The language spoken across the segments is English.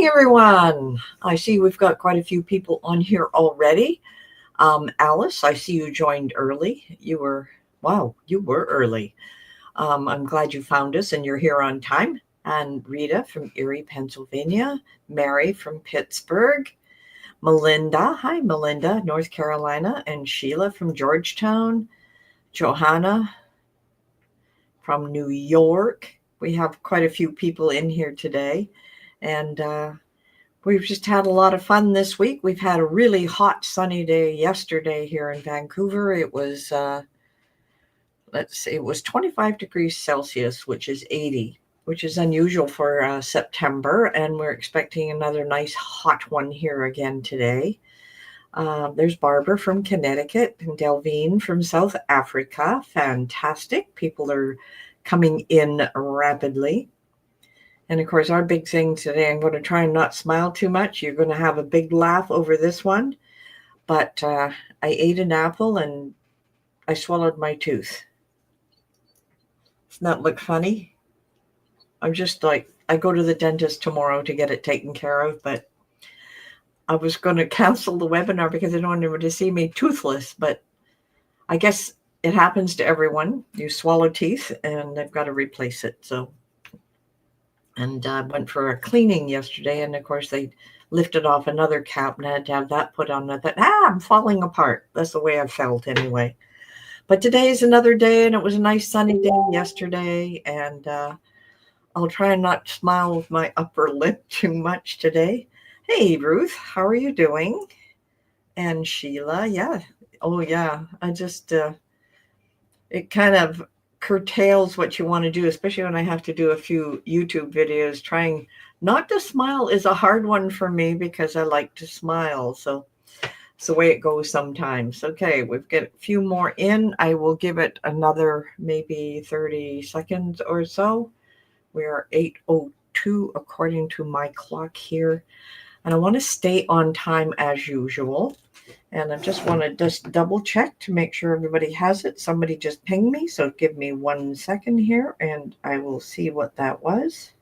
morning, everyone. I see we've got quite a few people on here already. Alice, I see you joined early. Wow, you were early. I'm glad you found us and you're here on time. And Rita from Erie, Pennsylvania. Mary from Pittsburgh. Melinda, hi, Melinda, North Carolina. And Sheila from Georgetown. Johanna from New York. We have quite a few people in here today. And we've just had a lot of fun this week. We've had a really hot, sunny day yesterday here in Vancouver. It was, it was 25 degrees Celsius, which is 80, which is unusual for September. And we're expecting another nice hot one here again today. There's Barbara from Connecticut and Delvine from South Africa. Fantastic. People are coming in rapidly. And of course, our big thing today, I'm going to try and not smile too much. You're going to have a big laugh over this one. But I ate an apple and I swallowed my tooth. Doesn't that look funny? I'm just like, I go to the dentist tomorrow to get it taken care of, but I was going to cancel the webinar because I don't want anyone to see me toothless. But I guess it happens to everyone. You swallow teeth and they've got to replace it. And I went for a cleaning yesterday, and of course they lifted off another cap and I had to have that put on. I thought, I'm falling apart. That's the way I felt anyway. But today is another day, and it was a nice sunny day yesterday, and I'll try and not smile with my upper lip too much today. Hey, Ruth, how are you doing? And Sheila, yeah. Oh, yeah. I just, it kind of curtails what you want to do, especially when I have to do a few YouTube videos. Trying not to smile is a hard one for me because I like to smile. So it's the way it goes sometimes. Okay, we've got a few more in. I will give it another maybe 30 seconds or so. We are 8:02 according to my clock here. And I want to stay on time as usual. And I just want to just double check to make sure everybody has it. Somebody just pinged me, so give me 1 second here and I will see what that was.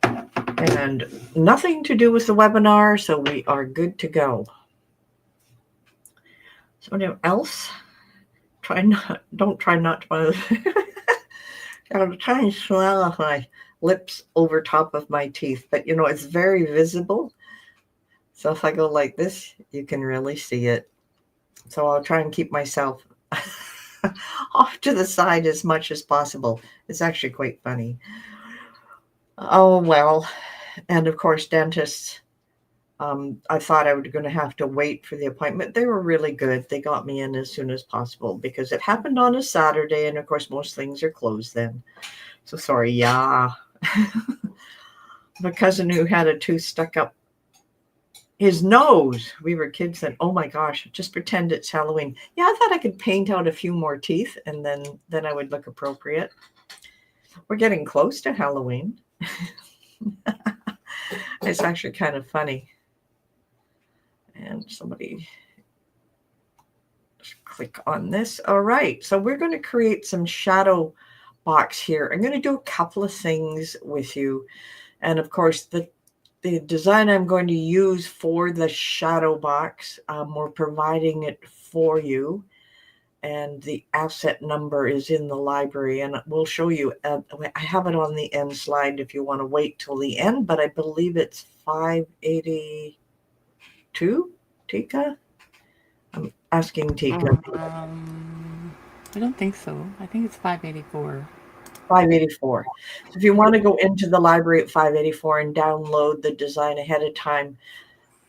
And nothing to do with the webinar, so we are good to go. Somebody else? Don't try not to. I'm trying to swallow my lips over top of my teeth, but it's very visible. So if I go like this, you can really see it. So I'll try and keep myself off to the side as much as possible. It's actually quite funny. Oh, well. And of course, dentists, I thought I was going to have to wait for the appointment. They were really good. They got me in as soon as possible because it happened on a Saturday. And of course, most things are closed then. So sorry. Yeah. My cousin who had a tooth stuck up his nose. We were kids then. Oh my gosh, just pretend it's Halloween. Yeah, I thought I could paint out a few more teeth and then I would look appropriate. We're getting close to Halloween. It's actually kind of funny. And somebody just click on this. All right, so we're going to create some shadow box here. I'm going to do a couple of things with you. And of course, the design I'm going to use for the shadow box, we're providing it for you. And the asset number is in the library. And we'll show you. I have it on the end slide if you want to wait till the end. But I believe it's 582, Tika? I'm asking Tika. I don't think so. I think it's 584. 584. So if you want to go into the library at 584 and download the design ahead of time,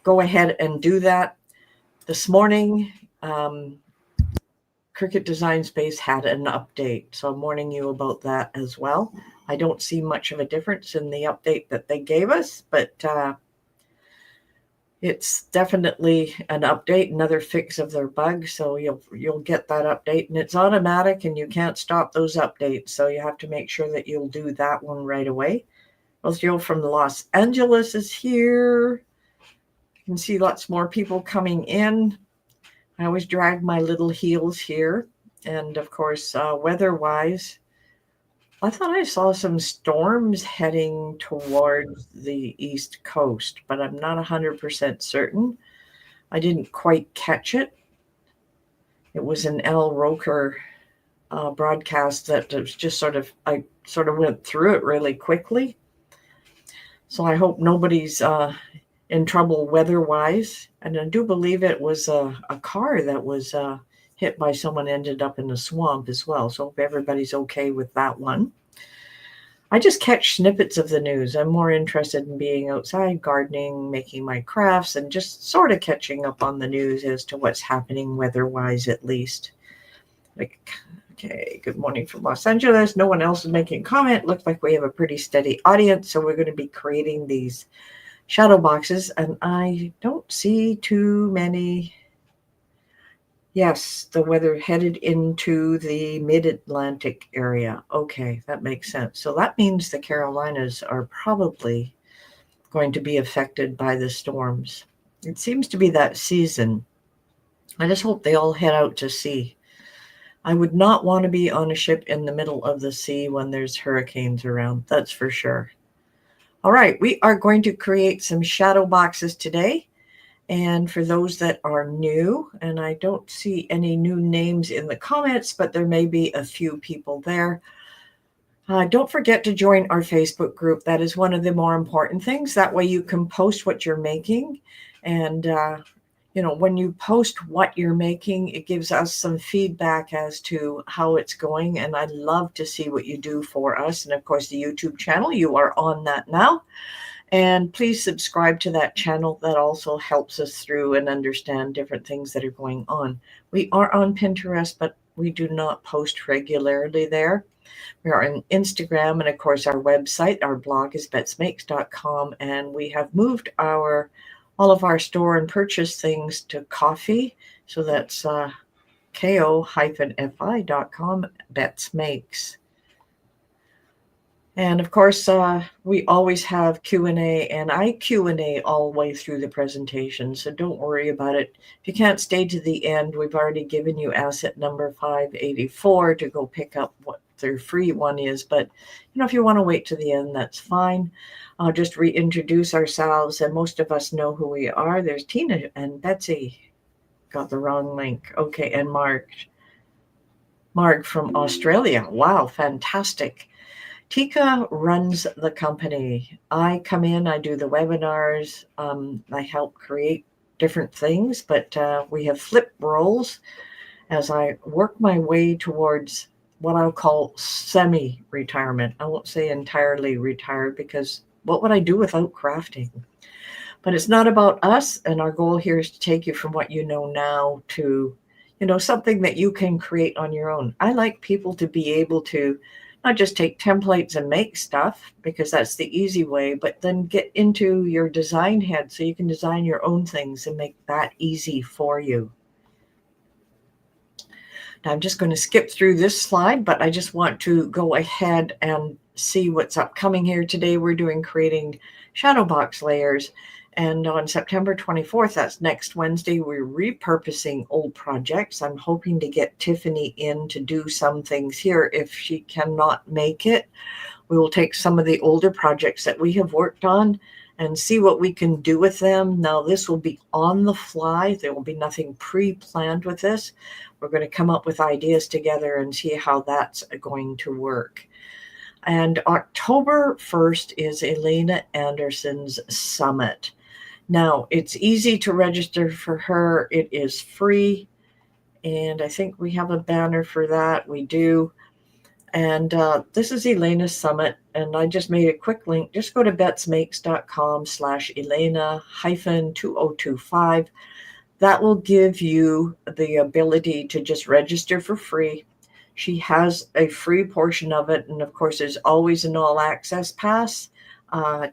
go ahead and do that. This morning, Cricut Design Space had an update, so I'm warning you about that as well. I don't see much of a difference in the update that they gave us, but it's definitely an update, another fix of their bug. So you'll get that update, and it's automatic, and you can't stop those updates. So you have to make sure that you'll do that one right away. Joe from Los Angeles is here. You can see lots more people coming in. I always drag my little heels here. And of course, weather-wise, I thought I saw some storms heading towards the East Coast, but I'm not 100% certain. I didn't quite catch it. It was an Al Roker broadcast that was just I sort of went through it really quickly. So I hope nobody's in trouble weather-wise. And I do believe it was a car that was hit by someone, ended up in the swamp as well. So hope everybody's okay with that one. I just catch snippets of the news. I'm more interested in being outside, gardening, making my crafts, and just sort of catching up on the news as to what's happening weather-wise at least. Okay, good morning from Los Angeles. No one else is making a comment. Looks like we have a pretty steady audience, so we're going to be creating these shadow boxes, and I don't see too many. Yes, the weather headed into the mid-Atlantic area. Okay, that makes sense. So that means the Carolinas are probably going to be affected by the storms. It seems to be that season. I just hope they all head out to sea. I would not want to be on a ship in the middle of the sea when there's hurricanes around, that's for sure. All right, we are going to create some shadow boxes today. And for those that are new, and I don't see any new names in the comments, but there may be a few people there. Don't forget to join our Facebook group. That is one of the more important things. That way you can post what you're making. And, when you post what you're making, it gives us some feedback as to how it's going. And I'd love to see what you do for us. And of course, the YouTube channel, you are on that now. And please subscribe to that channel. That also helps us through and understand different things that are going on. We are on Pinterest, but we do not post regularly there. We are on Instagram, and of course our website, our blog is betsmakes.com, and we have moved all of our store and purchase things to Ko-fi. So that's ko-fi.com, betsmakes. And of course, we always have Q&A, and I Q&A all the way through the presentation, so don't worry about it. If you can't stay to the end, we've already given you asset number 584 to go pick up what their free one is. But, if you want to wait to the end, that's fine. I'll just reintroduce ourselves, and most of us know who we are. There's Tina and Betsy. Got the wrong link. Okay, and Mark from Australia. Wow, fantastic. Tika runs the company. I come in, I do the webinars, I help create different things, but we have flipped roles as I work my way towards what I'll call semi-retirement. I won't say entirely retired, because what would I do without crafting? But it's not about us, and our goal here is to take you from what you know now to, something that you can create on your own. I like people to be able to not just take templates and make stuff, because that's the easy way, but then get into your design head so you can design your own things and make that easy for you. Now I'm just going to skip through this slide, but I just want to go ahead and see what's upcoming here. Today we're creating shadow box layers. And on September 24th, that's next Wednesday, we're repurposing old projects. I'm hoping to get Tiffany in to do some things here. If she cannot make it, we will take some of the older projects that we have worked on and see what we can do with them. Now, this will be on the fly. There will be nothing pre-planned with this. We're going to come up with ideas together and see how that's going to work. And October 1st is Elena Anderson's Summit. Now, it's easy to register for her. It is free. And I think we have a banner for that. We do. And this is Elena's Summit. And I just made a quick link. Just go to betsmakes.com/Elena-2025. That will give you the ability to just register for free. She has a free portion of it. And of course, there's always an all access pass.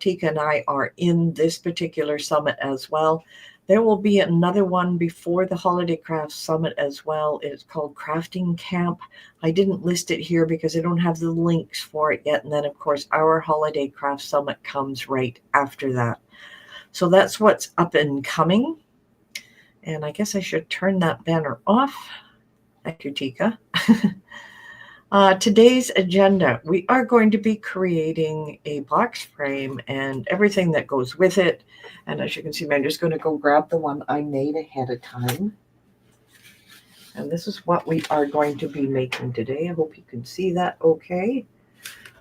Tika and I are in this particular summit as well. There will be another one before the Holiday Crafts Summit as well. It's called Crafting Camp. I didn't list it here because I don't have the links for it yet. And then, of course, our Holiday Crafts Summit comes right after that. So that's what's up and coming. And I guess I should turn that banner off. Thank you, Tika. Today's agenda, we are going to be creating a box frame and everything that goes with it. And as you can see, I'm just going to go grab the one I made ahead of time. And this is what we are going to be making today. I hope you can see that okay.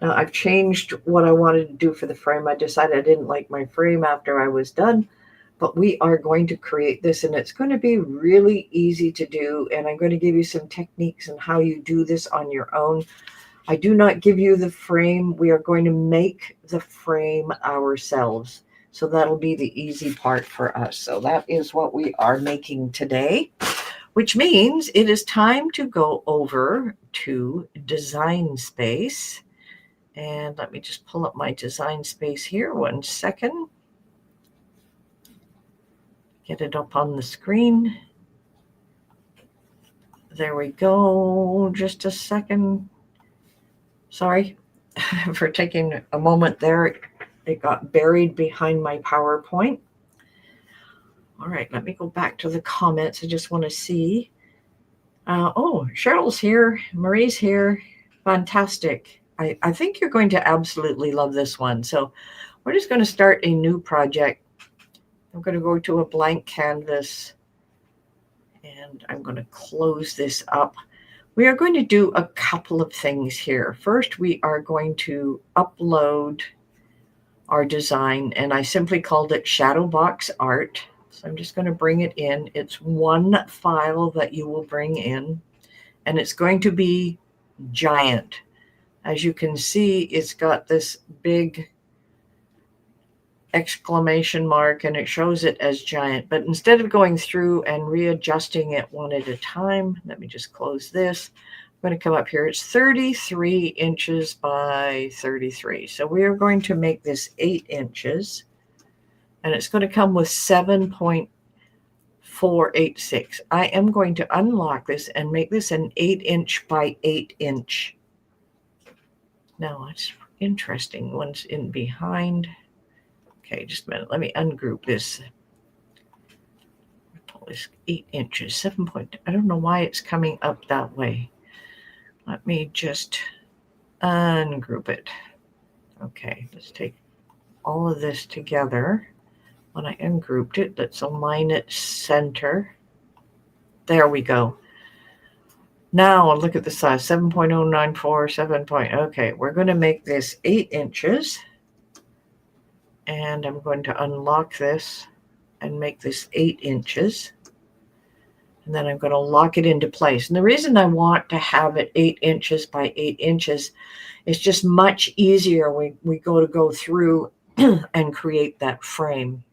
Now I've changed what I wanted to do for the frame. I decided I didn't like my frame after I was done, but we are going to create this and it's going to be really easy to do. And I'm going to give you some techniques on how you do this on your own. I do not give you the frame. We are going to make the frame ourselves. So that'll be the easy part for us. So that is what we are making today, which means it is time to go over to Design Space. And let me just pull up my Design Space here. 1 second. Get it up on the screen. There we go. Just a second. Sorry for taking a moment there. It got buried behind my PowerPoint. All right, let me go back to the comments. I just want to see. Oh, Cheryl's here. Marie's here. Fantastic. I think you're going to absolutely love this one. So we're just going to start a new project. I'm going to go to a blank canvas and I'm going to close this up. We are going to do a couple of things here. First, we are going to upload our design, and I simply called it Shadowbox Art. So I'm just going to bring it in. It's one file that you will bring in, and it's going to be giant. As you can see, it's got this big exclamation mark, and it shows it as giant. But instead of going through and readjusting it one at a time, let me just close this. I'm going to come up here. It's 33 inches by 33. So we are going to make this 8 inches, and it's going to come with 7.486. I am going to unlock this and make this an 8 inch by 8 inch. Now it's interesting. One's in behind. Okay, just a minute. Let me ungroup this. Pull this 8 inches, 7 point. I don't know why it's coming up that way. Let me just ungroup it. Okay, let's take all of this together. When I ungrouped it, let's align it center. There we go. Now look at the size, 7.094, 7. Okay, we're going to make this 8 inches. And I'm going to unlock this and make this 8 inches. And then I'm going to lock it into place. And the reason I want to have it 8 inches by 8 inches is just much easier when we go through and create that frame.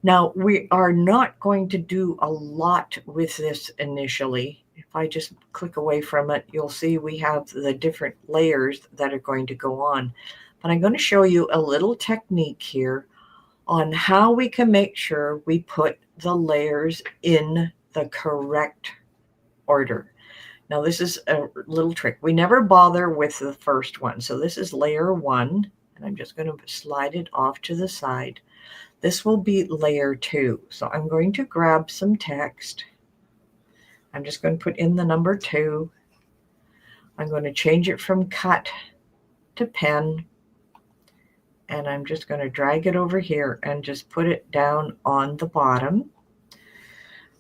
Now, we are not going to do a lot with this initially. If I just click away from it, you'll see we have the different layers that are going to go on. But I'm going to show you a little technique here on how we can make sure we put the layers in the correct order. Now, this is a little trick. We never bother with the first one. So this is layer 1, and I'm just going to slide it off to the side. This will be layer 2. So I'm going to grab some text. I'm just going to put in the number 2. I'm going to change it from cut to pen. And I'm just going to drag it over here and just put it down on the bottom.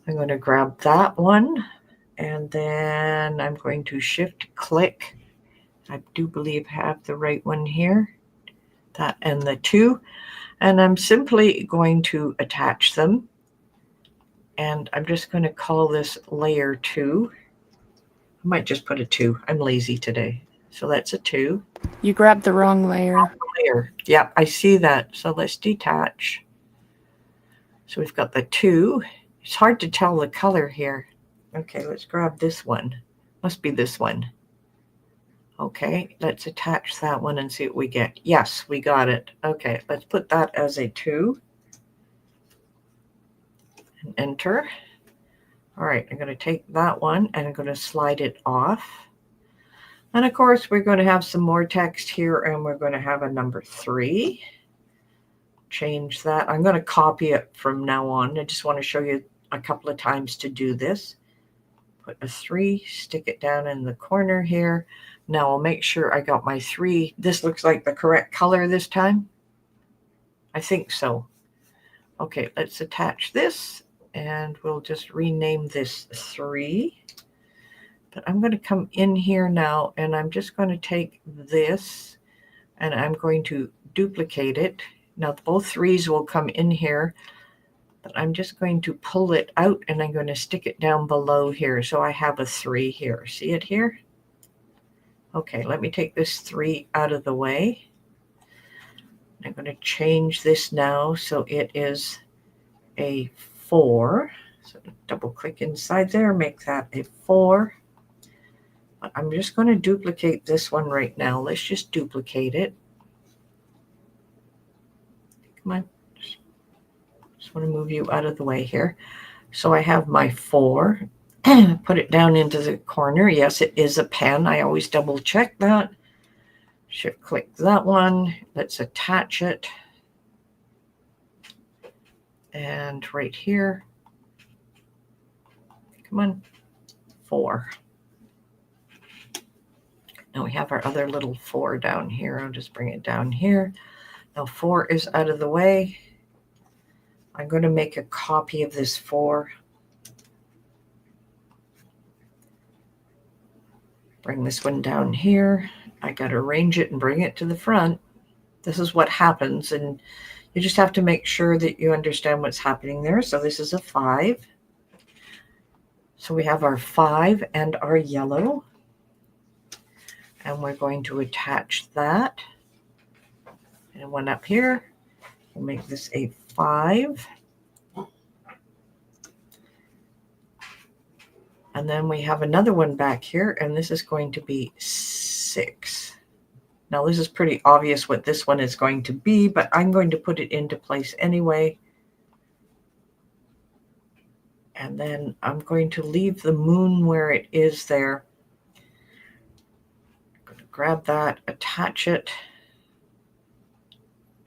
I'm going to grab that one, and then I'm going to shift click. I do believe I have the right one here. That and the 2. And I'm simply going to attach them. And I'm just going to call this layer 2. I might just put a 2. I'm lazy today. So that's a 2. You grabbed the wrong layer. Layer. Yeah, I see that. So let's detach. So we've got the 2. It's hard to tell the color here. Okay, let's grab this one. Must be this one. Okay, let's attach that one and see what we get. Yes, we got it. Okay, let's put that as a 2. And enter. All right, I'm going to take that one and I'm going to slide it off. And of course, we're going to have some more text here, and we're going to have a number 3. Change that. I'm going to copy it from now on. I just want to show you a couple of times to do this. put a 3, stick it down in the corner here. Now I'll make sure I got my 3. This looks like the correct color this time. I think so. Okay, let's attach this, and we'll just rename this 3. But I'm going to come in here now, and I'm just going to take this, and I'm going to duplicate it. Now both 3s will come in here, but I'm just going to pull it out, and I'm going to stick it down below here. So I have a 3 here. See it here? Okay, let me take this 3 out of the way. I'm going to change this now so it is a 4. So double click inside there, make that a 4. But I'm just going to duplicate this one right now. Let's just duplicate it. Come on. Just want to move you out of the way here. So I have my 4. Put it down into the corner. Yes, it is a pen. I always double check that. Shift click that one. Let's attach it. And right here. Come on. 4. Now we have our other little 4 down here. I'll just bring it down here. Now 4 is out of the way. I'm going to make a copy of this 4. Bring this one down here. I got to arrange it and bring it to the front. This is what happens, and you just have to make sure that you understand what's happening there. So this is a 5. So we have our 5 and our yellow. And we're going to attach that. And one up here. We'll make this a 5. And then we have another one back here, and this is going to be 6. Now this is pretty obvious what this one is going to be, but I'm going to put it into place anyway. And then I'm going to leave the moon where it is there. I'm going to grab that, attach it,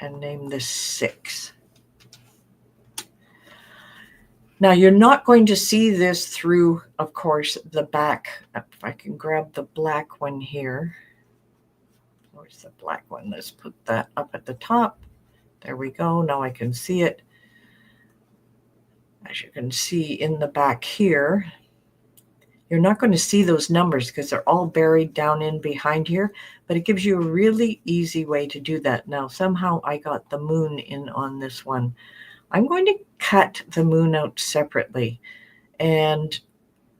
and name this 6. Now you're not going to see this through, of course, the back. If I can grab the black one here. Where's the black one? Let's put that up at the top. There we go. Now I can see it. As you can see in the back here, you're not going to see those numbers because they're all buried down in behind here, but it gives you a really easy way to do that. Now somehow I got the moon in on this one. I'm going to cut the moon out separately, and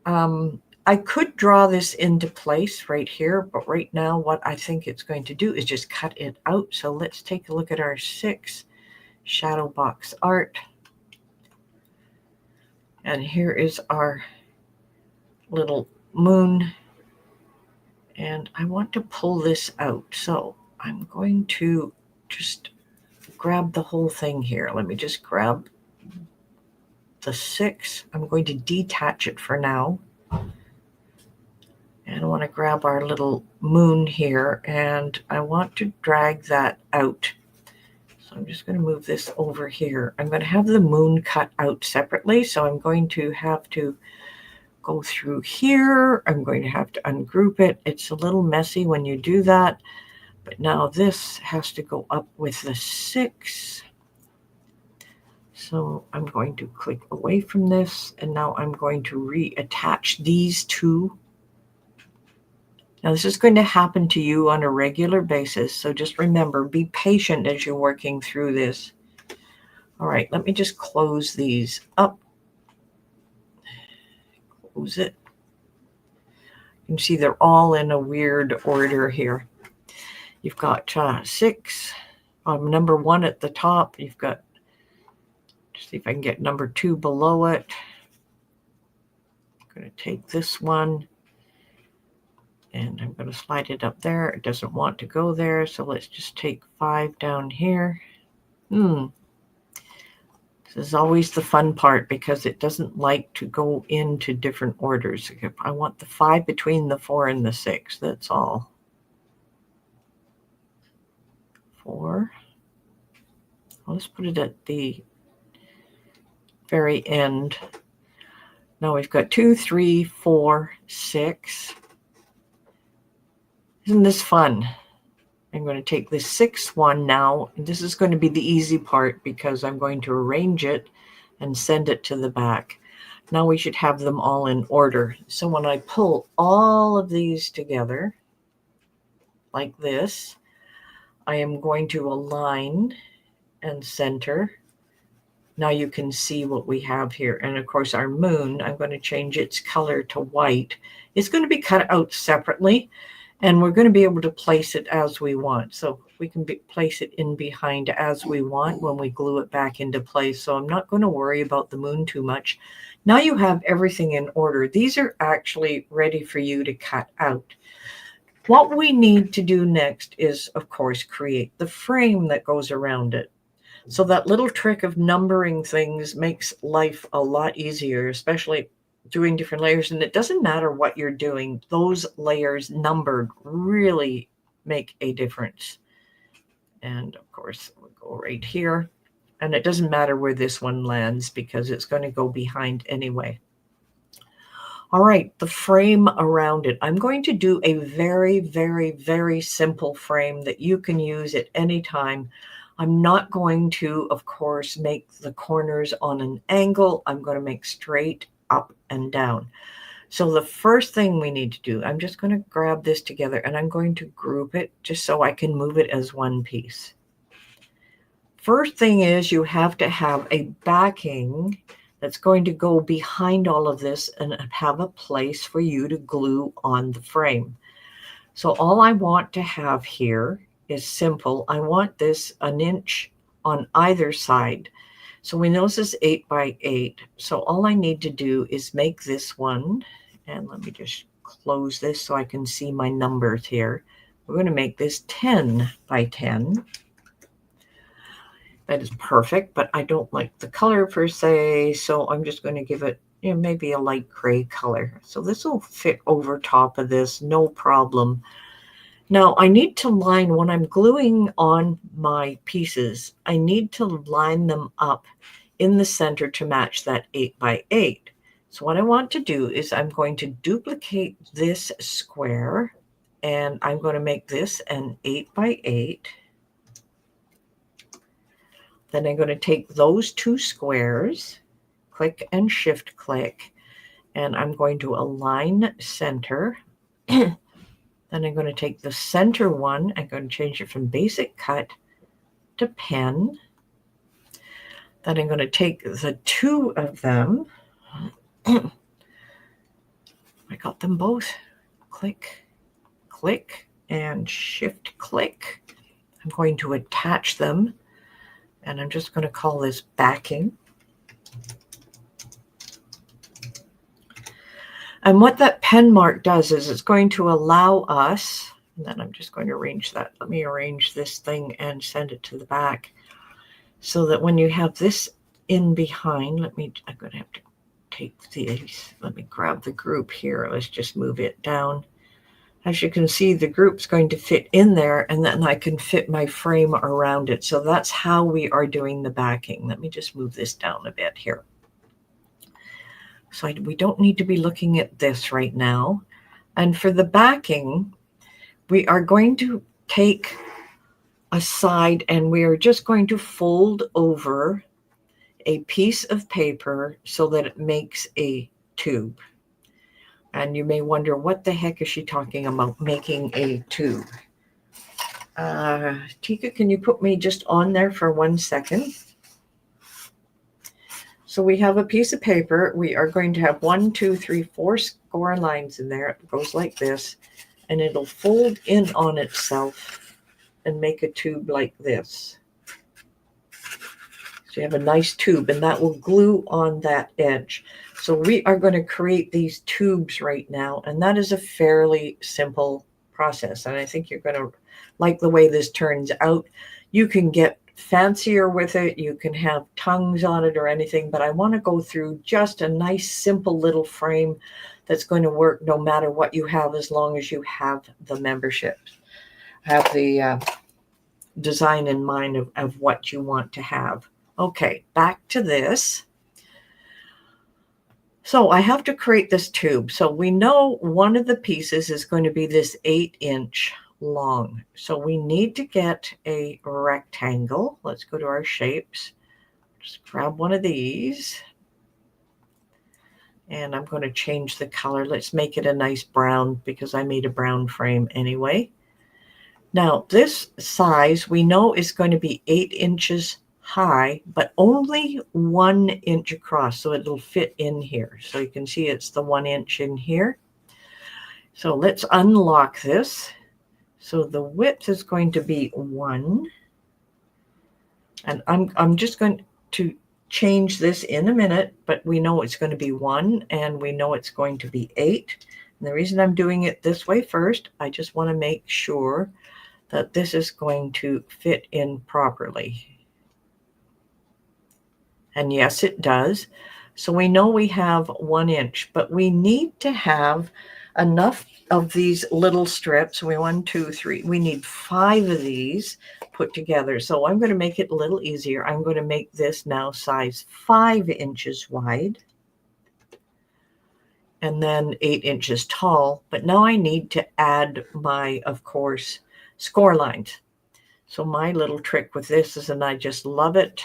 I could draw this into place right here, but right now what I think it's going to do is just cut it out. So let's take a look at our 6 shadow box art. And here is our little moon. And I want to pull this out. So I'm going to just grab the whole thing here. Let me just grab the 6. I'm going to detach it for now. And I want to grab our little moon here, and I want to drag that out. So I'm just going to move this over here. I'm going to have the moon cut out separately, so I'm going to have to go through here. I'm going to have to ungroup it. It's a little messy when you do that, but now this has to go up with the 6. So I'm going to click away from this, and now I'm going to reattach these 2. Now, this is going to happen to you on a regular basis, so just remember, be patient as you're working through this. All right, let me just close these up. Close it. You can see they're all in a weird order here. You've got 6, number 1 at the top. You've got, just see if I can get number 2 below it. I'm going to take this one. And I'm going to slide it up there. It doesn't want to go there. So let's just take 5 down here. This is always the fun part because it doesn't like to go into different orders. I want the 5 between the 4 and the 6. That's all. 4. Well, let's put it at the very end. Now we've got 2, 3, 4, 6. Isn't this fun? I'm going to take this 6th one now. And this is going to be the easy part because I'm going to arrange it and send it to the back. Now we should have them all in order. So when I pull all of these together like this, I am going to align and center. Now you can see what we have here. And of course our moon, I'm going to change its color to white. It's going to be cut out separately, and we're going to be able to place it as we want. So we can place it in behind as we want when we glue it back into place. So I'm not going to worry about the moon too much. Now you have everything in order. These are actually ready for you to cut out. What we need to do next is, of course, create the frame that goes around it. So that little trick of numbering things makes life a lot easier, especially doing different layers. And it doesn't matter what you're doing. Those layers numbered really make a difference. And of course, we'll go right here. And it doesn't matter where this one lands because it's going to go behind anyway. All right, the frame around it. I'm going to do a very, very, very simple frame that you can use at any time. I'm not going to, of course, make the corners on an angle. I'm going to make straight up and down. So the first thing we need to do, I'm just going to grab this together and I'm going to group it just so I can move it as one piece. First thing is you have to have a backing that's going to go behind all of this and have a place for you to glue on the frame. So all I want to have here is simple. I want this 1 inch on either side. So we know this is 8 by 8. So all I need to do is make this one, and let me just close this so I can see my numbers here. We're going to make this 10 by 10. That is perfect, but I don't like the color per se, so I'm just going to give it, maybe a light gray color. So this will fit over top of this, no problem. Now I need to line, when I'm gluing on my pieces, I need to line them up in the center to match that 8 by 8. So what I want to do is I'm going to duplicate this square, and I'm going to make this an 8 by 8. Then I'm going to take those 2 squares, click and shift click, and I'm going to align center. Then I'm going to take the center one, I'm going to change it from basic cut to pen. Then I'm going to take the 2 of them. I got them both. Click, click, and shift click. I'm going to attach them. And I'm just going to call this backing. And what that pen mark does is it's going to allow us, and then I'm just going to arrange that. Let me arrange this thing and send it to the back so that when you have this in behind, I'm going to have to take these. Let me grab the group here. Let's just move it down. As you can see, the group's going to fit in there, and then I can fit my frame around it. So that's how we are doing the backing. Let me just move this down a bit here. So we don't need to be looking at this right now. And for the backing, we are going to take a side and we are just going to fold over a piece of paper so that it makes a tube. And you may wonder, what the heck is she talking about, making a tube? Tika, can you put me just on there for 1 second? So we have a piece of paper. We are going to have 1, 2, 3, 4 score lines in there. It goes like this, and it'll fold in on itself and make a tube like this. So you have a nice tube, and that will glue on that edge. So we are going to create these tubes right now, and that is a fairly simple process. And I think you're going to like the way this turns out. You can get fancier with it. You can have tongues on it or anything, but I want to go through just a nice, simple little frame that's going to work no matter what you have, as long as you have the membership, have the design in mind of what you want to have. Okay, back to this. So I have to create this tube. So we know one of the pieces is going to be this 8-inch long. So we need to get a rectangle. Let's go to our shapes. Just grab one of these. And I'm going to change the color. Let's make it a nice brown because I made a brown frame anyway. Now this size we know is going to be 8 inches high, but only 1 inch across. So it'll fit in here. So you can see it's the 1 inch in here. So let's unlock this. So the width is going to be 1. And I'm just going to change this in a minute, but we know it's going to be 1 and we know it's going to be 8. And the reason I'm doing it this way first, I just want to make sure that this is going to fit in properly. And yes, it does. So we know we have 1 inch, but we need to have enough of these little strips. We 1, 2, 3. We need 5 of these put together. So I'm going to make it a little easier. I'm going to make this now size 5 inches wide and then 8 inches tall. But now I need to add my, of course, score lines. So my little trick with this is, and I just love it.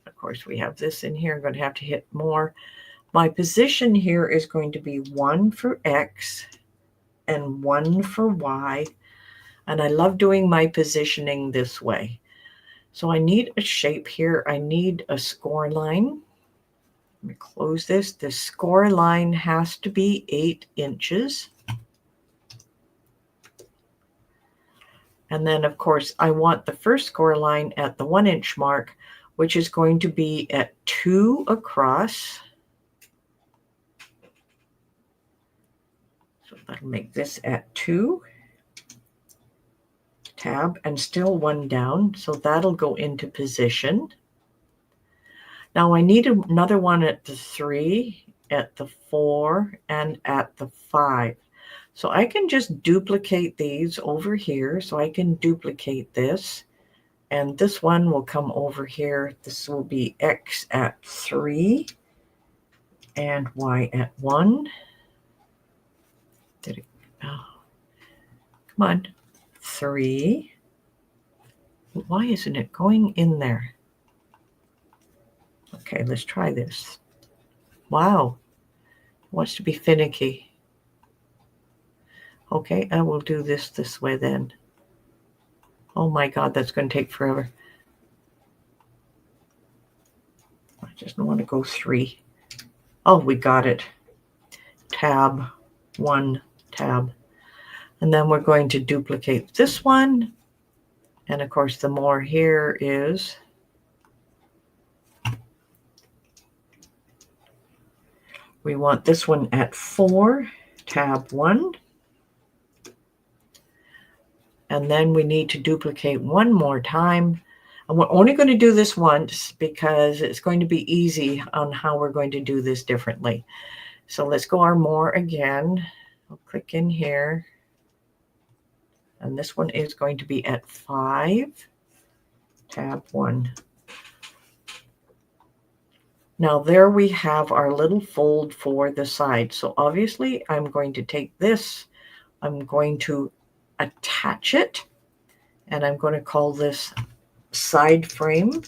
Of course, we have this in here. I'm going to have to hit more. My position here is going to be 1 for X and 1 for Y. And I love doing my positioning this way. So I need a shape here. I need a score line. Let me close this. The score line has to be 8 inches. And then, of course, I want the first score line at the 1 inch mark, which is going to be at 2 across. So that'll make this at 2. Tab and still 1 down. So that'll go into position. Now I need another one at the 3, at the 4, and at the 5. So I can just duplicate these over here. So I can duplicate this. And this one will come over here. This will be X at 3 and Y at 1. Did it? Oh, come on. 3. Why isn't it going in there? Okay, let's try this. Wow. It wants to be finicky. Okay, I will do this way then. Oh my God, that's going to take forever. I just want to go 3. Oh, we got it. Tab, 1, tab. And then we're going to duplicate this one. And of course, the more here is. We want this one at 4, tab 1. And then we need to duplicate one more time. And we're only going to do this once because it's going to be easy on how we're going to do this differently. So let's go our more again. I'll click in here. And this one is going to be at 5, tab 1. Now there we have our little fold for the side. So obviously I'm going to take this, I'm going to attach it, and I'm going to call this side frame.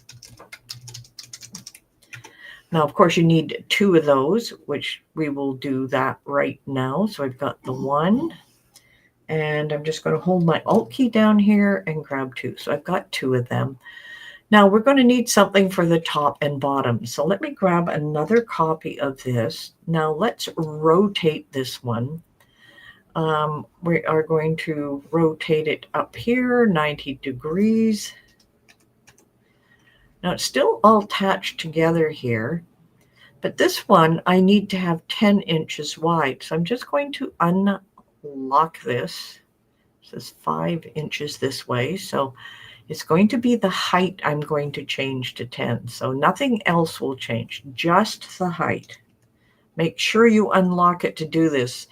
Now, of course, you need 2 of those, which we will do that right now. So I've got the 1, and I'm just going to hold my Alt key down here and grab 2. So I've got 2 of them. Now we're going to need something for the top and bottom. So let me grab another copy of this. Now let's rotate this one. We are going to rotate it up here 90 degrees. Now it's still all attached together here, but this one I need to have 10 inches wide. So I'm just going to unlock this. It says 5 inches this way. So it's going to be the height I'm going to change to 10. So nothing else will change, just the height. Make sure you unlock it to do this,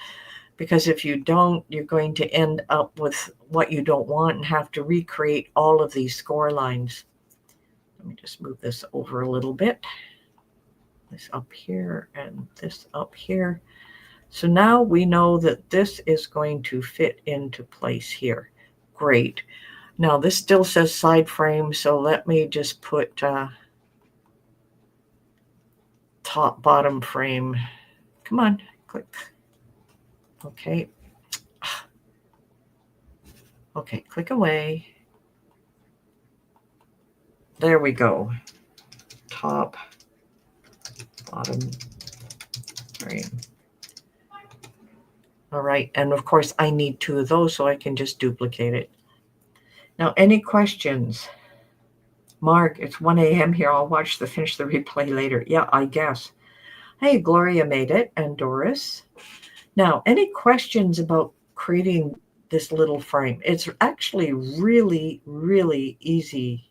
because if you don't, you're going to end up with what you don't want and have to recreate all of these score lines. Let me just move this over a little bit. this up here and this up here. So now we know that this is going to fit into place here. Great. Now this still says side frame, so let me just put top bottom frame. Come on, click. Okay. Okay, click away. There we go. Top bottom frame. All right, and of course I need 2 of those, so I can just duplicate it. Now, any questions? Mark, it's 1 a.m. here. I'll finish the replay later. Yeah, I guess. Hey, Gloria made it, and Doris. Now, any questions about creating this little frame? It's actually really, really easy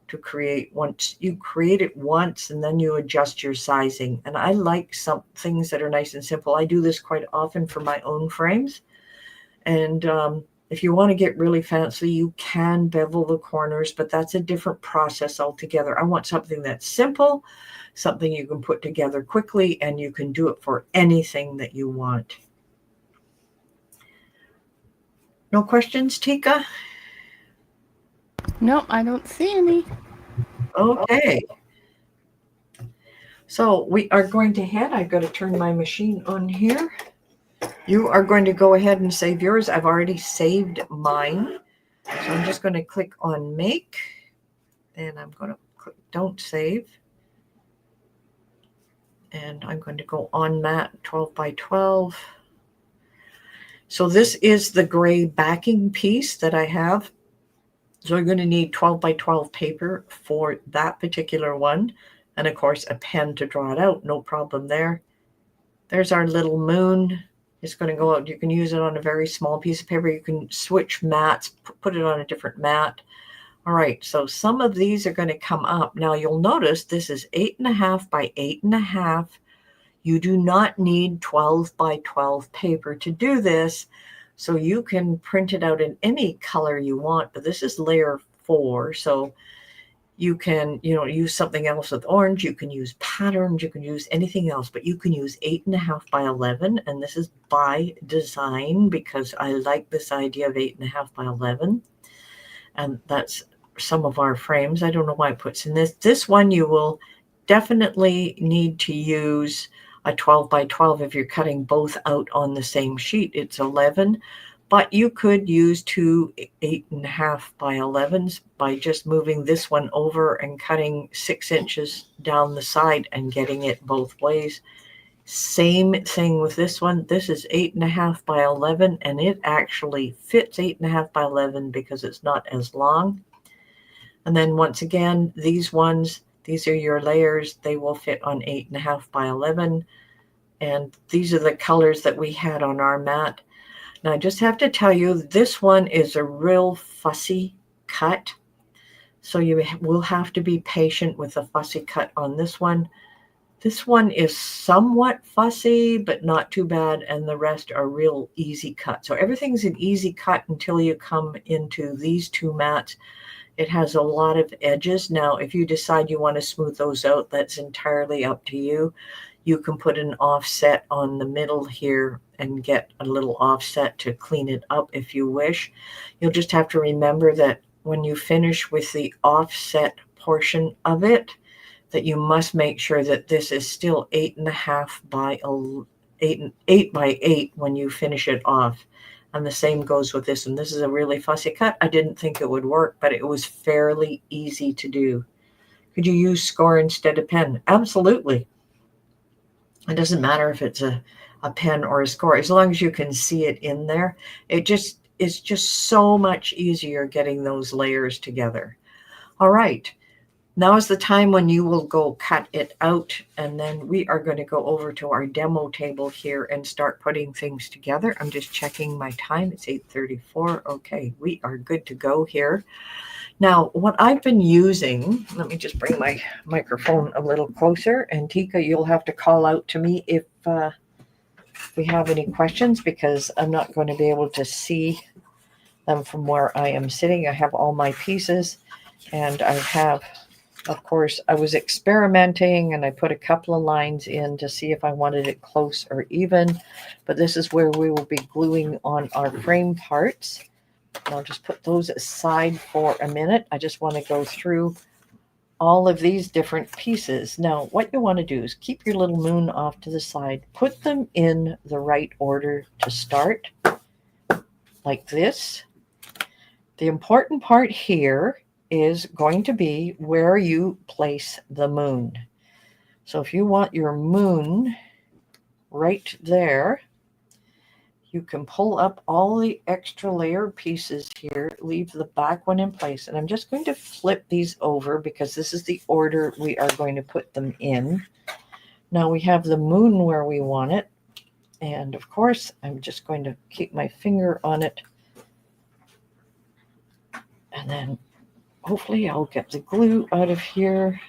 to create once you create it once, and then you adjust your sizing. And I like some things that are nice and simple. I do this quite often for my own frames. And if you want to get really fancy, you can bevel the corners, but that's a different process altogether. I want something that's simple, something you can put together quickly, and you can do it for anything that you want. No questions, Tika? No, I don't see any. Okay. So we are going to head. I've got to turn my machine on here. You are going to go ahead and save yours. I've already saved mine. So I'm just going to click on make. And I'm going to click don't save. And I'm going to go on mat 12 by 12. So this is the gray backing piece that I have. So I'm going to need 12 by 12 paper for that particular one. And of course, a pen to draw it out. No problem there. There's our little moon. It's going to go out. You can use it on a very small piece of paper. You can switch mats, put it on a different mat. All right, so some of these are going to come up. Now you'll notice this is 8.5 by 8.5. You do not need 12 by 12 paper to do this. So you can print it out in any color you want, but this is layer 4. So you can, use something else with orange. You can use patterns. You can use anything else, but you can use 8.5 by 11. And this is by design because I like this idea of 8.5 by 11. And that's some of our frames. I don't know why it puts in this. This one you will definitely need to use a 12 by 12 if you're cutting both out on the same sheet. It's 11. But you could use 2 8.5 by 11s by just moving this one over and cutting 6 inches down the side and getting it both ways. Same thing with this one. This is 8.5 by 11, and it actually fits 8.5 by 11 because it's not as long. And then once again, these are your layers. They will fit on 8.5 by 11. And these are the colors that we had on our mat. Now, I just have to tell you, this one is a real fussy cut. So you will have to be patient with the fussy cut on this one. This one is somewhat fussy, but not too bad. And the rest are real easy cut. So everything's an easy cut until you come into these 2 mats. It has a lot of edges. Now, if you decide you want to smooth those out, that's entirely up to you. You can put an offset on the middle here and get a little offset to clean it up if you wish. You'll just have to remember that when you finish with the offset portion of it, that you must make sure that this is still 8.5 by 8 by 8 when you finish it off. And the same goes with this one. This is a really fussy cut. I didn't think it would work, but it was fairly easy to do. Could you use score instead of pen? Absolutely. It doesn't matter if it's a pen or a score, as long as you can see it in there. It's just so much easier getting those layers together. All right. Now is the time when you will go cut it out, and then we are going to go over to our demo table here and start putting things together. I'm just checking my time. It's 8:34. Okay, we are good to go here. Now, what I've been using, let me just bring my microphone a little closer, and Tika, you'll have to call out to me if we have any questions, because I'm not going to be able to see them from where I am sitting. I have all my pieces, and I have Of course, I was experimenting and I put a couple of lines in to see if I wanted it close or even, but this is where we will be gluing on our frame parts. I'll just put those aside for a minute. I just want to go through all of these different pieces. Now, what you want to do is keep your little moon off to the side, put them in the right order to start, like this. The important part here is going to be where you place the moon. So if you want your moon right there, you can pull up all the extra layer pieces here, leave the back one in place. And I'm just going to flip these over because this is the order we are going to put them in. Now we have the moon where we want it. And of course, I'm just going to keep my finger on it. And then hopefully I'll get the glue out of here.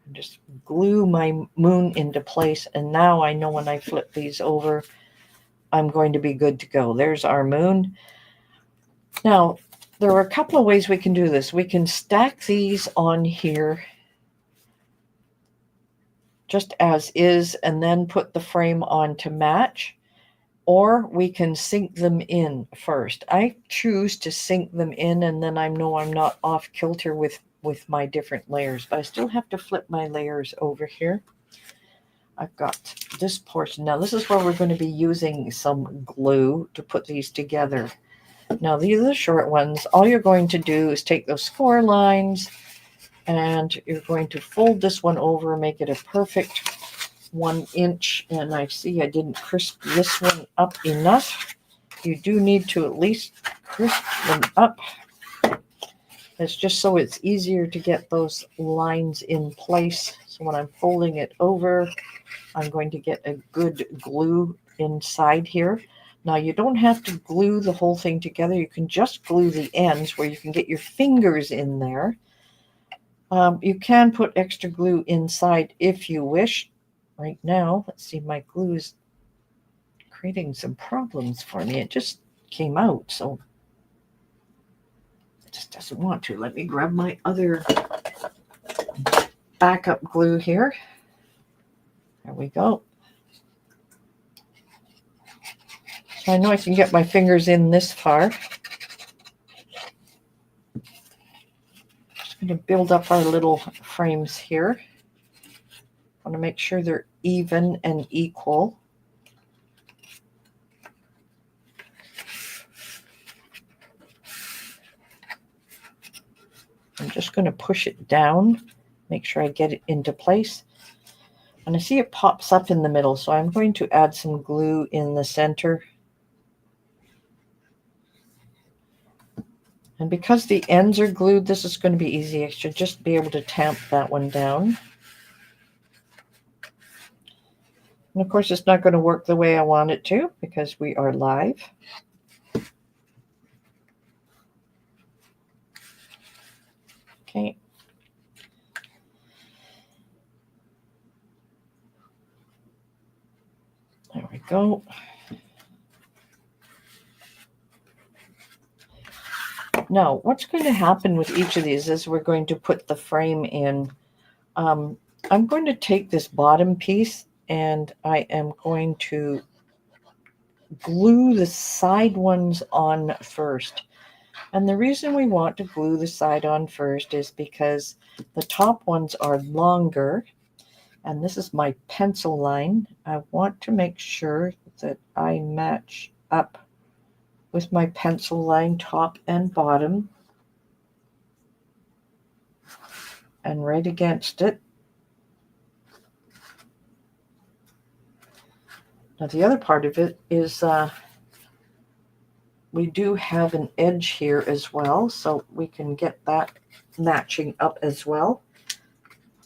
And just glue my moon into place. And now I know when I flip these over, I'm going to be good to go. There's our moon. Now, there are a couple of ways we can do this. We can stack these on here just as is and then put the frame on to match, or we can sink them in first. I choose to sink them in and then I know I'm not off kilter with my different layers, but I still have to flip my layers over here. I've got this portion. Now, this is where we're going to be using some glue to put these together. Now, these are the short ones. All you're going to do is take those score lines and you're going to fold this one over, make it a perfect 1 inch. And I see I didn't crisp this one up enough. You do need to at least crisp them up. It's just so it's easier to get those lines in place. So when I'm folding it over, I'm going to get a good glue inside here. Now, you don't have to glue the whole thing together. You can just glue the ends where you can get your fingers in there. You can put extra glue inside if you wish. Right now, let's see, my glue is creating some problems for me. It just came out, so it just doesn't want to. Let me grab my other backup glue here. There we go. So I know I can get my fingers in this far. Just going to build up our little frames here. I want to make sure they're even and equal. I'm just going to push it down, make sure I get it into place. And I see it pops up in the middle, so I'm going to add some glue in the center. And because the ends are glued, this is going to be easy. I should just be able to tamp that one down. And of course, it's not going to work the way I want it to because we are live. Okay. There we go. Now, what's going to happen with each of these is we're going to put the frame in. I'm going to take this bottom piece and I am going to glue the side ones on first. And the reason we want to glue the side on first is because the top ones are longer. And this is my pencil line. I want to make sure that I match up with my pencil line top and bottom. And right against it. Now the other part of it is we do have an edge here as well, so we can get that matching up as well.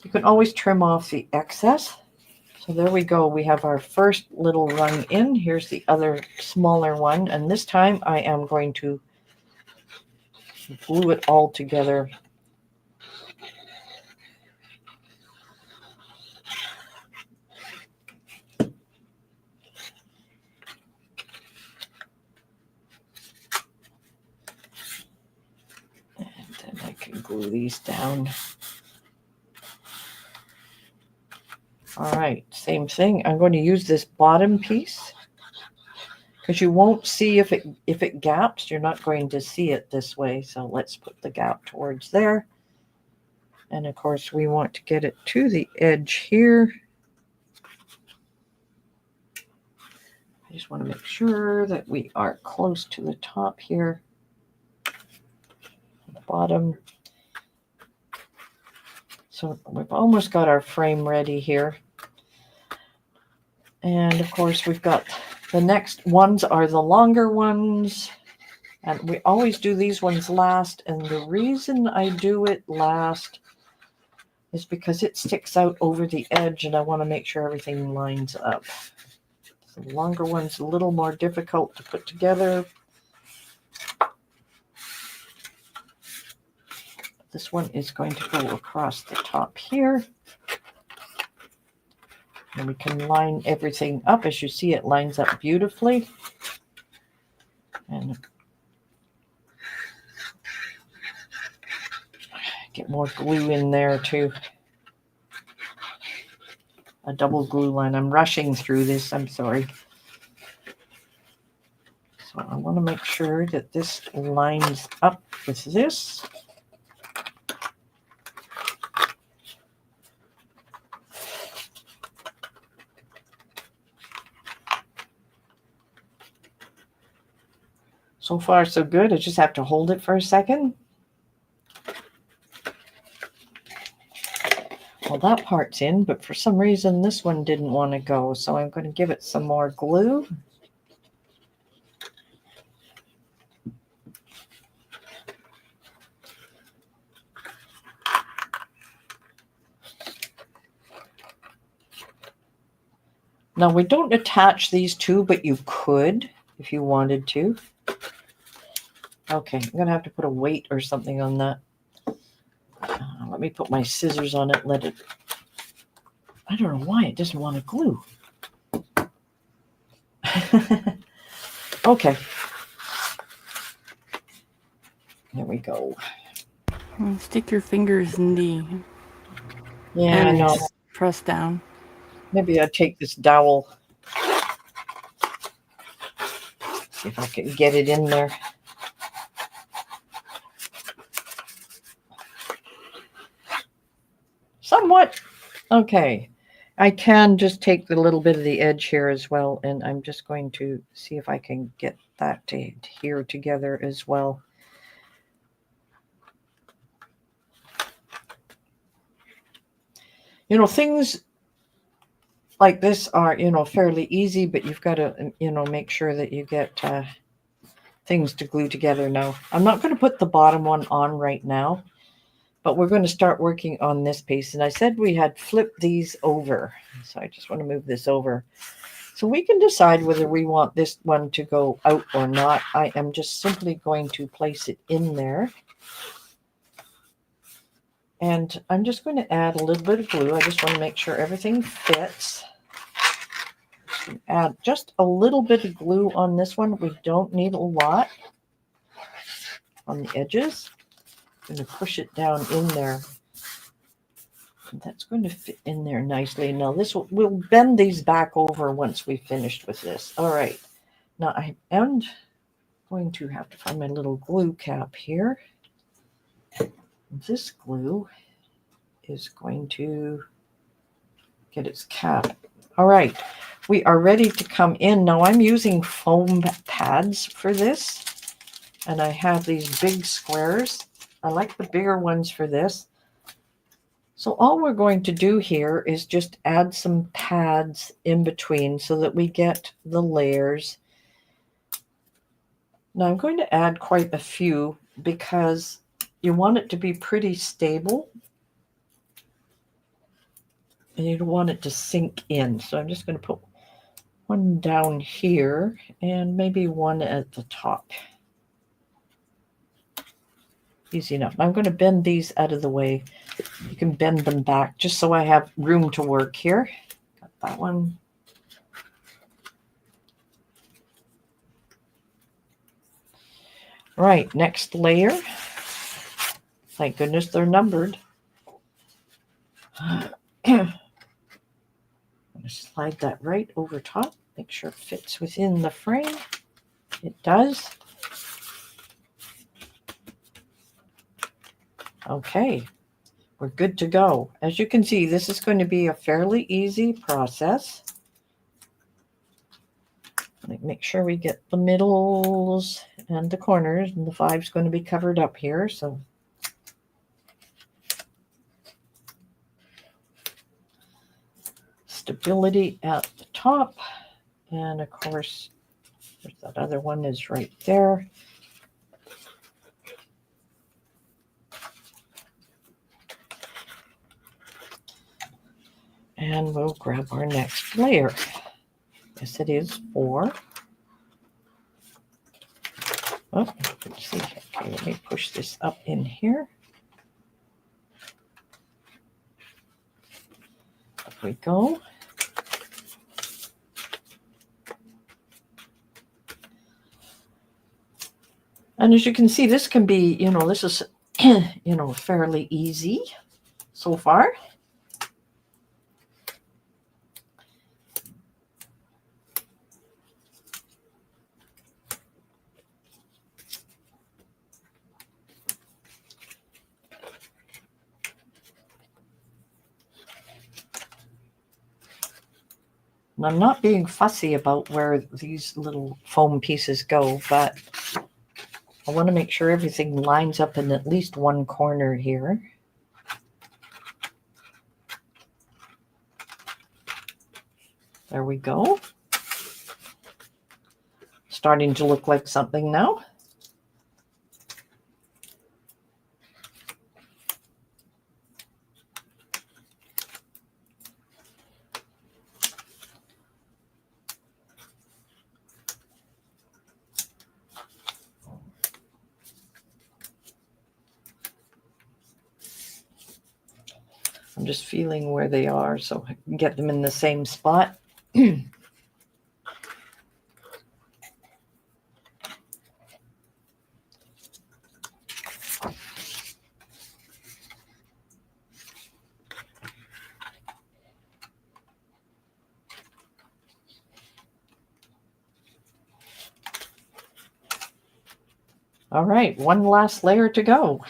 You can always trim off the excess. So there we go. We have our first little rung in. Here's the other smaller one. And this time I am going to glue it all together. And then I can glue these down. All right, same thing. I'm going to use this bottom piece because you won't see if it gaps. You're not going to see it this way. So let's put the gap towards there. And of course, we want to get it to the edge here. I just want to make sure that we are close to the top here. The bottom. So we've almost got our frame ready here. And of course, we've got the next ones are the longer ones. And we always do these ones last. And the reason I do it last is because it sticks out over the edge and I want to make sure everything lines up. So the longer one's a little more difficult to put together. This one is going to go across the top here. And we can line everything up. As you see, it lines up beautifully. And get more glue in there too. A double glue line. I'm rushing through this. I'm sorry. So I want to make sure that this lines up with this. So far, so good. I just have to hold it for a second. Well, that part's in, but for some reason, this one didn't want to go. So I'm going to give it some more glue. Now, we don't attach these two, but you could if you wanted to. Okay, I'm going to have to put a weight or something on that. Let me put my scissors on it. Let it. I don't know why it doesn't want to glue. Okay. There we go. Stick your fingers in the Yeah, I know. Press down. Maybe I'll take this dowel. See if I can get it in there. Somewhat. Okay. I can just take the little bit of the edge here as well, and I'm just going to see if I can get that to here together as well. You know, things like this are, fairly easy, but you've got to, make sure that you get things to glue together now. I'm not going to put the bottom one on right now, but we're going to start working on this piece. And I said we had flipped these over. So I just want to move this over. So we can decide whether we want this one to go out or not. I am just simply going to place it in there. And I'm just going to add a little bit of glue. I just want to make sure everything fits. Add just a little bit of glue on this one. We don't need a lot on the edges. I'm going to push it down in there. And that's going to fit in there nicely. Now we'll bend these back over once we've finished with this. All right. Now I am going to have to find my little glue cap here. This glue is going to get its cap. All right. We are ready to come in. Now I'm using foam pads for this. And I have these big squares. I like the bigger ones for this. So all we're going to do here is just add some pads in between so that we get the layers. Now I'm going to add quite a few because you want it to be pretty stable. And you don't want it to sink in. So I'm just going to put one down here and maybe one at the top. Easy enough. I'm going to bend these out of the way. You can bend them back just so I have room to work here. Got that one. Right, next layer. Thank goodness they're numbered. slide that right over top. Make sure it fits within the frame. It does. Okay, we're good to go. As you can see, this is going to be a fairly easy process. Make sure we get the middles and the corners, and the 5 is going to be covered up here. So stability at the top, and of course that other one is right there. And we'll grab our next layer. Yes, it is 4. Oh, let's see. Okay, let me push this up in here. Up we go. And as you can see, this can be, this is, fairly easy so far. And I'm not being fussy about where these little foam pieces go, but I want to make sure everything lines up in at least one corner here. There we go. Starting to look like something now. I'm just feeling where they are so I can get them in the same spot. All right, one last layer to go.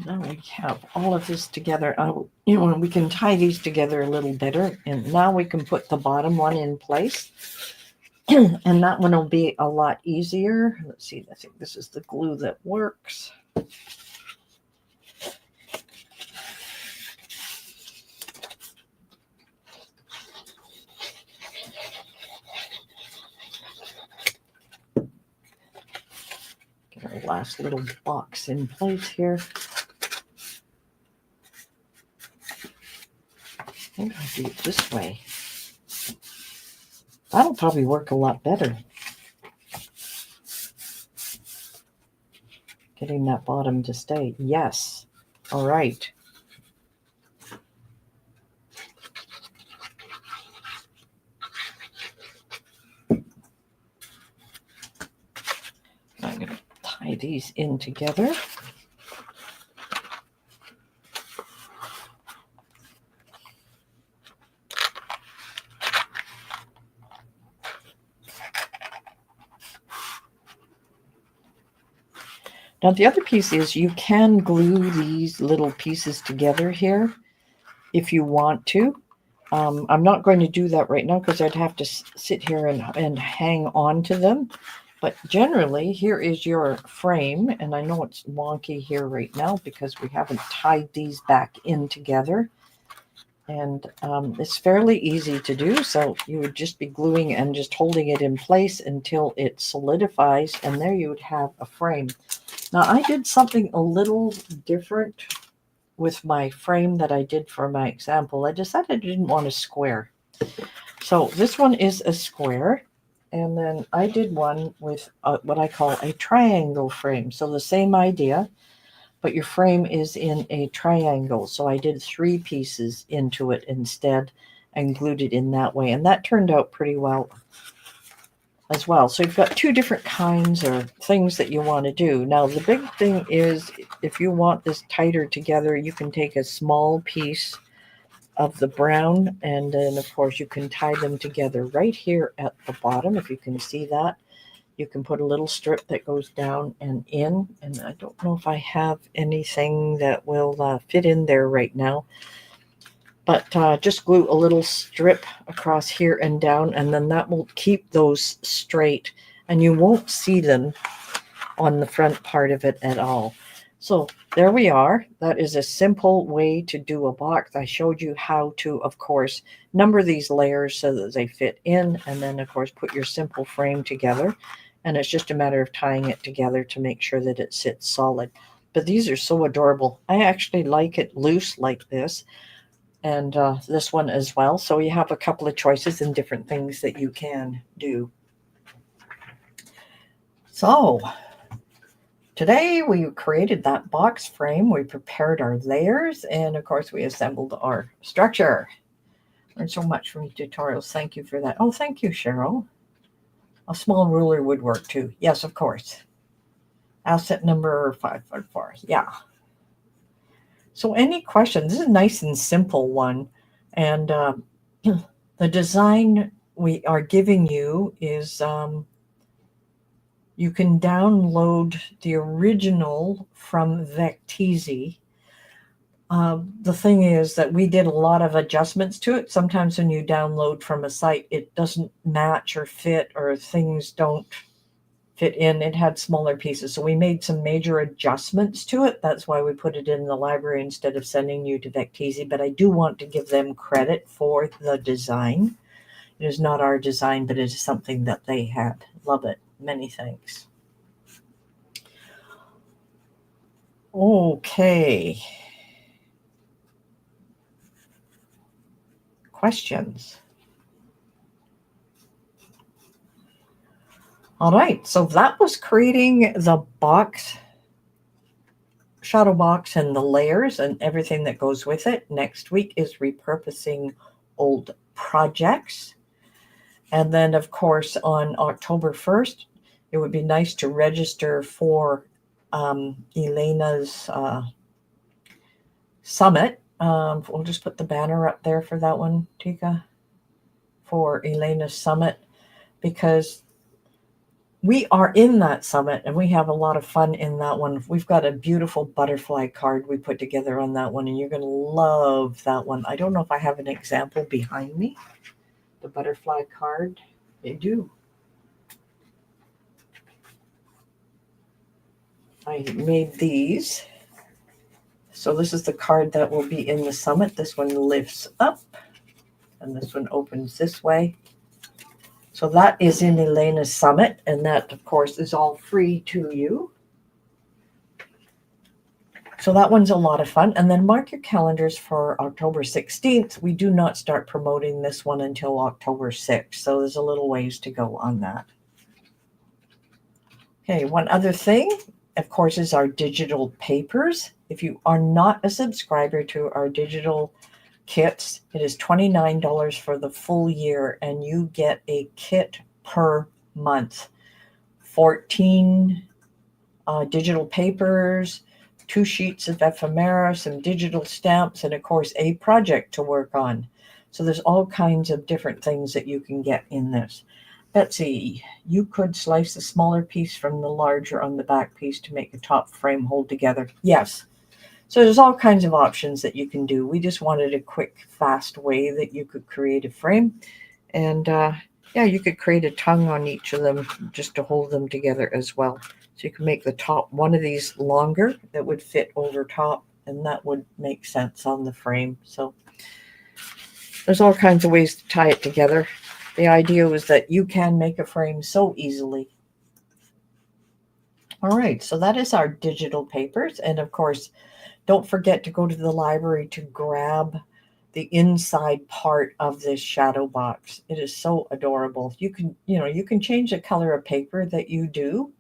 Now we have all of this together. We can tie these together a little better. And now we can put the bottom one in place. And that one will be a lot easier. Let's see, I think this is the glue that works. Get our last little box in place here. I think I'll do it this way. That'll probably work a lot better. Getting that bottom to stay. Yes. All right. I'm going to tie these in together. Now the other piece is you can glue these little pieces together here if you want to. I'm not going to do that right now because I'd have to sit here and hang on to them. But generally, here is your frame. And I know it's wonky here right now because we haven't tied these back in together. And it's fairly easy to do. So you would just be gluing and just holding it in place until it solidifies. And there you would have a frame. Now I did something a little different with my frame that I did for my example. I decided I didn't want a square. So this one is a square. And then I did one with what I call a triangle frame. So the same idea, but your frame is in a triangle. So I did 3 pieces into it instead and glued it in that way. And that turned out pretty well as well. So you've got 2 different kinds of things that you want to do. Now, the big thing is if you want this tighter together, you can take a small piece of the brown, and then of course you can tie them together right here at the bottom, if you can see that. You can put a little strip that goes down and in, and I don't know if I have anything that will fit in there right now, but just glue a little strip across here and down, and then that will keep those straight, and you won't see them on the front part of it at all. So there we are. That is a simple way to do a box. I showed you how to, of course, number these layers so that they fit in, and then of course put your simple frame together. And it's just a matter of tying it together to make sure that it sits solid. But these are so adorable. I actually like it loose like this, and this one as well. So you have a couple of choices and different things that you can do. So today we created that box frame, we prepared our layers, and of course we assembled our structure. Learned so much from tutorials. Thank you for that. Oh, thank you, Cheryl. A small ruler would work too. Yes, of course. Asset number 554. Yeah. So any questions? This is a nice and simple one. And the design we are giving you is you can download the original from Vecteezy. The thing is that we did a lot of adjustments to it. Sometimes when you download from a site, it doesn't match or fit, or things don't fit in. It had smaller pieces. So we made some major adjustments to it. That's why we put it in the library instead of sending you to Vecteezy. But I do want to give them credit for the design. It is not our design, but it is something that they had. Love it. Many thanks. Okay. Questions? All right, so that was creating the box, shadow box, and the layers and everything that goes with it. Next week is repurposing old projects. And then, of course, on October 1st, it would be nice to register for Elena's summit. We'll just put the banner up there for that one, Tika, for Elena's summit, because we are in that summit and we have a lot of fun in that one. We've got a beautiful butterfly card we put together on that one, and you're going to love that one. I don't know if I have an example behind me. The butterfly card, I do. I made these. So this is the card that will be in the summit. This one lifts up, and this one opens this way. So that is in Elena's summit, and that, of course, is all free to you. So that one's a lot of fun. And then mark your calendars for October 16th. We do not start promoting this one until October 6th. So there's a little ways to go on that. Okay, one other thing, of course, is our digital papers. If you are not a subscriber to our digital kits, it is $29 for the full year, and you get a kit per month. 14 digital papers, 2 sheets of ephemera, some digital stamps, and of course a project to work on. So there's all kinds of different things that you can get in this. Betsy, you could slice the smaller piece from the larger on the back piece to make the top frame hold together. Yes. So there's all kinds of options that you can do. We just wanted a quick, fast way that you could create a frame. And yeah, you could create a tongue on each of them just to hold them together as well. So you can make the top one of these longer that would fit over top, and that would make sense on the frame. So There's all kinds of ways to tie it together. The idea was that you can make a frame so easily. All right, so that is our digital papers. And of course, don't forget to go to the library to grab the inside part of this shadow box. It is so adorable. You can change the color of paper that you do.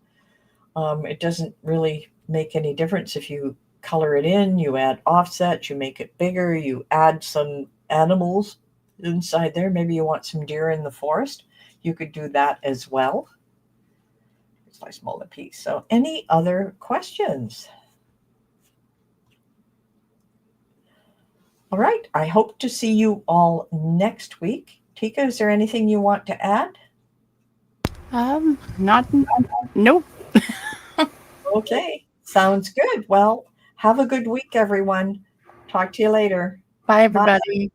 It doesn't really make any difference if you color it in, you add offsets, you make it bigger, you add some animals inside there. Maybe you want some deer in the forest. You could do that as well. It's a smaller piece. So any other questions? All right. I hope to see you all next week. Tika, is there anything you want to add? Not. Nope. Okay. Sounds good. Well, have a good week, everyone. Talk to you later. Bye, Bye. everybody.